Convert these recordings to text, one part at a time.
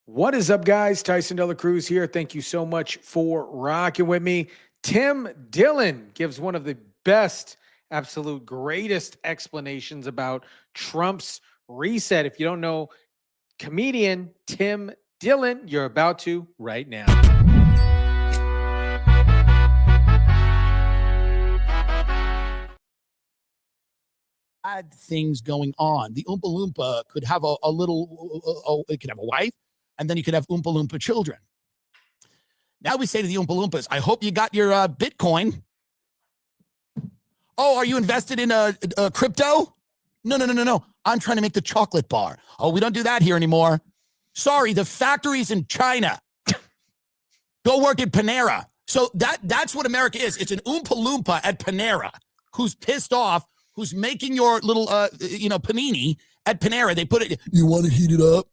What is up, guys? Tyson Dela Cruz here. Thank you so much for rocking with me. Tim Dillon gives one of the best, absolute greatest explanations about Trump's reset. If you don't know comedian Tim Dillon, you're about to right now. Things going on. The Oompa Loompa could have a little, it could have a wife, and then you could have Oompa Loompa children. Now we say to the Oompa Loompas, I hope you got your Bitcoin. Oh, are you invested in a crypto? No. I'm trying to make the chocolate bar. Oh, we don't do that here anymore. Sorry, the factory's in China. Go work at Panera. So that's what America is. It's an Oompa Loompa at Panera who's pissed off, who's making your little, panini at Panera. They put it, you want to heat it up?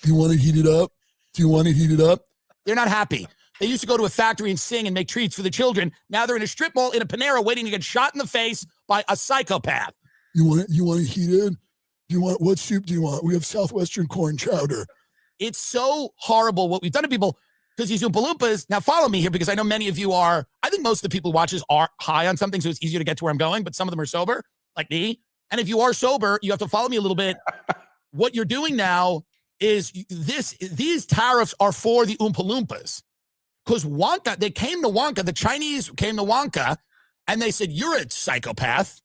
You want to heat it up? Do you want to heat it up? They're not happy. They used to go to a factory and sing and make treats for the children. Now they're in a strip mall in a Panera waiting to get shot in the face by a psychopath. You want to heat it? What soup do you want? We have Southwestern corn chowder. It's so horrible what we've done to people because these Oompa Loompas, now follow me here because I know many of you are, I think most of the people who watch this are high on something, so it's easier to get to where I'm going, but some of them are sober, like me. And if you are sober, you have to follow me a little bit. What you're doing now is these tariffs are for the Oompa Loompas. Because Wonka, they came to Wonka, the Chinese came to Wonka, and they said, you're a psychopath.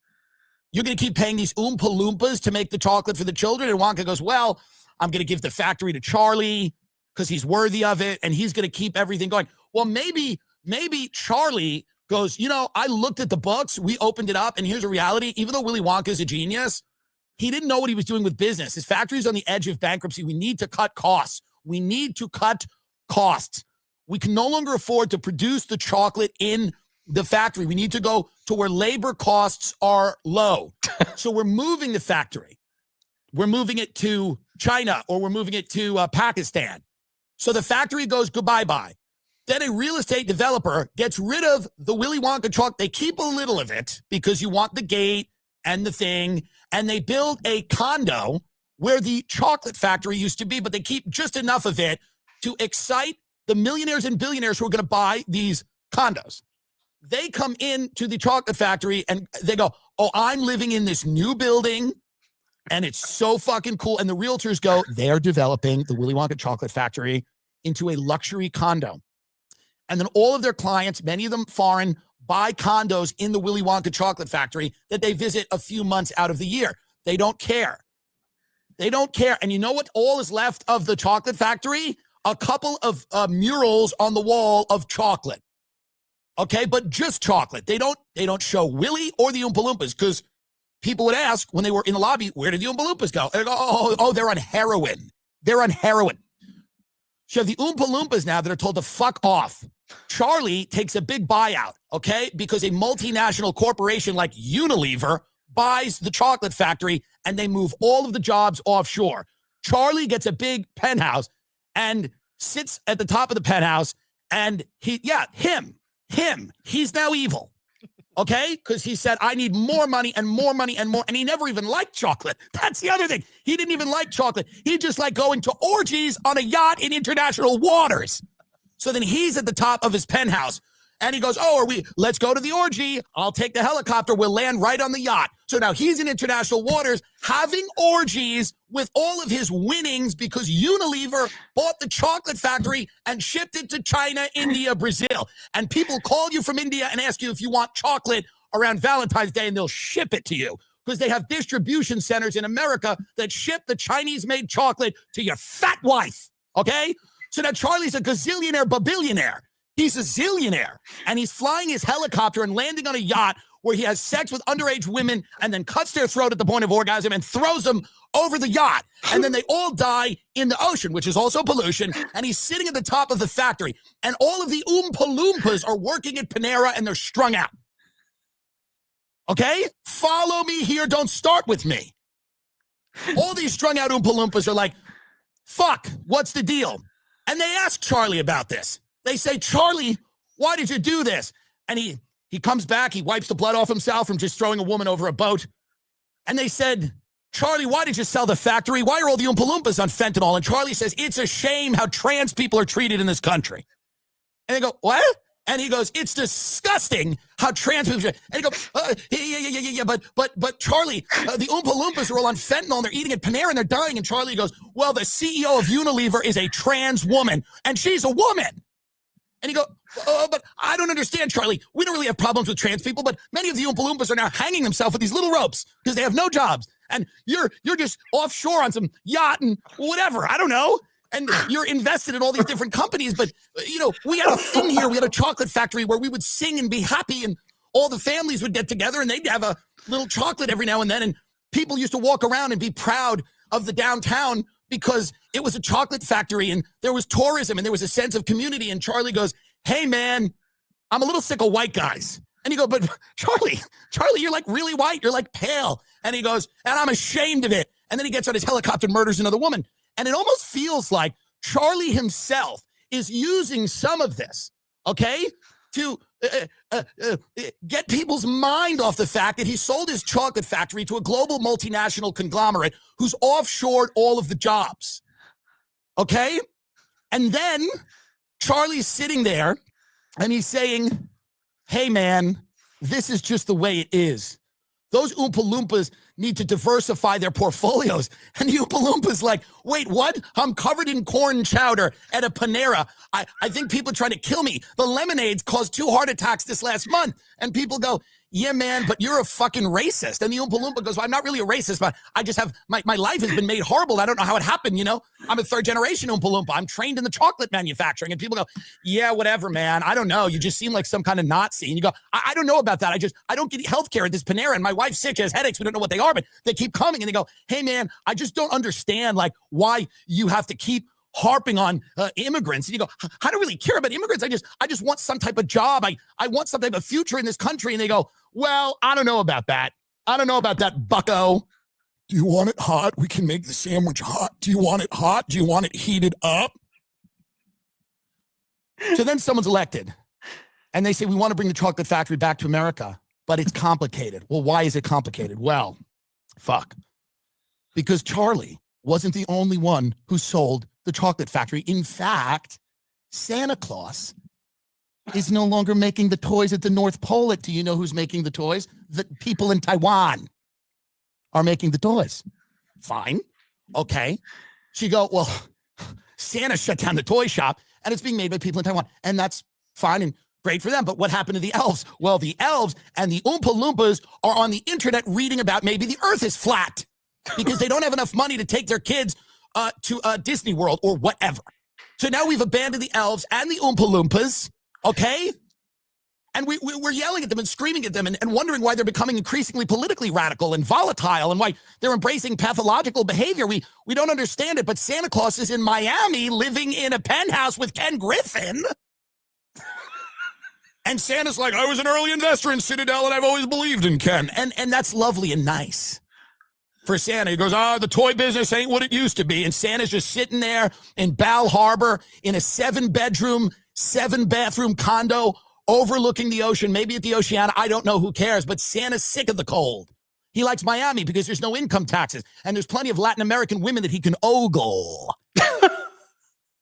You're going to keep paying these Oompa Loompas to make the chocolate for the children? And Wonka goes, well, I'm going to give the factory to Charlie because he's worthy of it, and he's going to keep everything going. Well, maybe Charlie goes, I looked at the books, we opened it up, and here's a reality. Even though Willy Wonka is a genius, he didn't know what he was doing with business. His factory's on the edge of bankruptcy. We need to cut costs. We can no longer afford to produce the chocolate in the factory. We need to go to where labor costs are low. So we're moving the factory. We're moving it to China, or we're moving it to Pakistan. So the factory goes goodbye-bye. Then a real estate developer gets rid of the Willy Wonka chocolate. They keep a little of it because you want the gate and the thing, and they build a condo where the chocolate factory used to be, but they keep just enough of it to excite the millionaires and billionaires who are going to buy these condos. They come into the chocolate factory and they go, oh, I'm living in this new building and it's so fucking cool. And the realtors go, they're developing the Willy Wonka chocolate factory into a luxury condo. And then all of their clients, many of them foreign, buy condos in the Willy Wonka chocolate factory that they visit a few months out of the year. They don't care. And you know what all is left of the chocolate factory? A couple of murals on the wall of chocolate. Okay, but just chocolate. They don't show Willy or the Oompa Loompas because people would ask when they were in the lobby, where did the Oompa Loompas go? And they go, oh, they're on heroin. So you have the Oompa Loompas now that are told to fuck off. Charlie takes a big buyout, okay, because a multinational corporation like Unilever buys the chocolate factory and they move all of the jobs offshore. Charlie gets a big penthouse and sits at the top of the penthouse, and he's now evil, okay? Because he said, I need more money and more money and more, and he never even liked chocolate. That's the other thing. He didn't even like chocolate. He just liked going to orgies on a yacht in international waters. So then he's at the top of his penthouse, and he goes, let's go to the orgy. I'll take the helicopter. We'll land right on the yacht. So now he's in international waters having orgies with all of his winnings because Unilever bought the chocolate factory and shipped it to China, India, Brazil. And people call you from India and ask you if you want chocolate around Valentine's Day, and they'll ship it to you because they have distribution centers in America that ship the Chinese-made chocolate to your fat wife, okay? So now Charlie's a gazillionaire, babillionaire. He's a zillionaire, and he's flying his helicopter and landing on a yacht where he has sex with underage women and then cuts their throat at the point of orgasm and throws them over the yacht. And then they all die in the ocean, which is also pollution. And he's sitting at the top of the factory. And all of the Oompa Loompas are working at Panera, and they're strung out. Okay? Follow me here. Don't start with me. All these strung out Oompa Loompas are like, fuck, what's the deal? And they ask Charlie about this. They say, Charlie, why did you do this? And he comes back, he wipes the blood off himself from just throwing a woman over a boat. And they said, Charlie, why did you sell the factory? Why are all the Oompa Loompas on fentanyl? And Charlie says, it's a shame how trans people are treated in this country. And they go, what? And he goes, it's disgusting how trans people are. And he goes, yeah, but Charlie, the Oompa Loompas are all on fentanyl and they're eating at Panera and they're dying. And Charlie goes, well, the CEO of Unilever is a trans woman and she's a woman. And he goes, but I don't understand, Charlie. We don't really have problems with trans people, but many of the Oompa Loompas are now hanging themselves with these little ropes because they have no jobs. And you're just offshore on some yacht and whatever. I don't know. And you're invested in all these different companies. But, we had a thing here. We had a chocolate factory where we would sing and be happy and all the families would get together and they'd have a little chocolate every now and then. And people used to walk around and be proud of the downtown because it was a chocolate factory and there was tourism and there was a sense of community. And Charlie goes, hey, man, I'm a little sick of white guys. And you go, but Charlie, you're like really white. You're like pale. And he goes, and I'm ashamed of it. And then he gets on his helicopter and murders another woman. And it almost feels like Charlie himself is using some of this, okay, to get people's mind off the fact that he sold his chocolate factory to a global multinational conglomerate who's offshored all of the jobs, okay? And then Charlie's sitting there and he's saying, hey, man, this is just the way it is. Those Oompa Loompas need to diversify their portfolios. And the Oompa Loompas like, wait, what? I'm covered in corn chowder at a Panera. I think people are trying to kill me. The lemonades caused 2 heart attacks this last month. And people go, yeah, man, but you're a fucking racist. And the Oompa Loompa goes, well, I'm not really a racist, but I just have, my life has been made horrible. I don't know how it happened, I'm a 3rd generation Oompa Loompa. I'm trained in the chocolate manufacturing. And people go, yeah, whatever, man. I don't know. You just seem like some kind of Nazi. And you go, I don't know about that. I don't get healthcare at this Panera. And my wife's sick. She has headaches. We don't know what they are, but they keep coming. And they go, hey, man, I just don't understand, like, why you have to keep harping on immigrants. And you go, I don't really care about immigrants. I just want some type of job. I want some type of future in this country. And they go, well, I don't know about that. I don't know about that, bucko. Do you want it hot? We can make the sandwich hot. Do you want it hot? Do you want it heated up? So then someone's elected and they say, we want to bring the chocolate factory back to America, but it's complicated. Well, why is it complicated? Well, fuck. Because Charlie wasn't the only one who sold the chocolate factory. In fact, Santa Claus is no longer making the toys at the North Pole. Do you know who's making the toys? The people in Taiwan are making the toys. Fine. Okay. So you go, well, Santa shut down the toy shop and it's being made by people in Taiwan. And that's fine and great for them. But what happened to the elves? Well, the elves and the Oompa Loompas are on the internet reading about maybe the earth is flat because they don't have enough money to take their kids to Disney World or whatever. So now we've abandoned the elves and the Oompa Loompas, okay? And we're yelling at them and screaming at them and wondering why they're becoming increasingly politically radical and volatile and why they're embracing pathological behavior. We don't understand it, but Santa Claus is in Miami living in a penthouse with Ken Griffin. And Santa's like, I was an early investor in Citadel and I've always believed in Ken. And that's lovely and nice. For Santa, he goes, the toy business ain't what it used to be. And Santa's just sitting there in Bal Harbor in a 7-bedroom, 7-bathroom condo overlooking the ocean, maybe at the Oceana. I don't know, who cares? But Santa's sick of the cold. He likes Miami because there's no income taxes and there's plenty of Latin American women that he can ogle.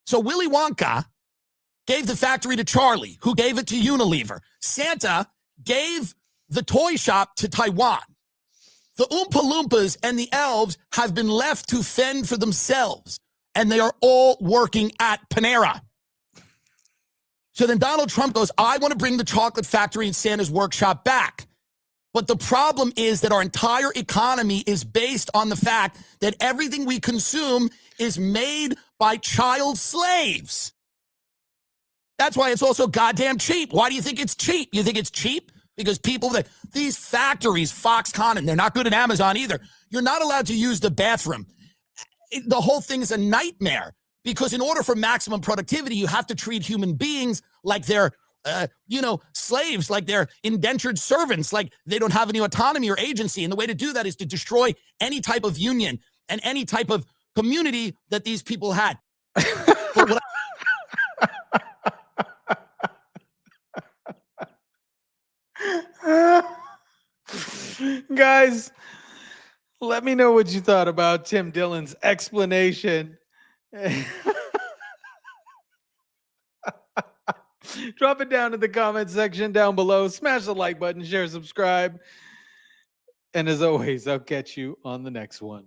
So Willy Wonka gave the factory to Charlie, who gave it to Unilever. Santa gave the toy shop to Taiwan. The Oompa Loompas and the elves have been left to fend for themselves, and they are all working at Panera. So then Donald Trump goes, I want to bring the chocolate factory and Santa's workshop back. But the problem is that our entire economy is based on the fact that everything we consume is made by child slaves. That's why it's also goddamn cheap. Why do you think it's cheap? You think it's cheap? Because these factories, Foxconn, and they're not good at Amazon either. You're not allowed to use the bathroom. The whole thing is a nightmare because in order for maximum productivity, you have to treat human beings like they're, slaves, like they're indentured servants, like they don't have any autonomy or agency. And the way to do that is to destroy any type of union and any type of community that these people had. Guys, Let me know what you thought about Tim Dillon's explanation. Drop it down in the comment section down below. Smash the like button, share, subscribe. And as always, I'll catch you on the next one.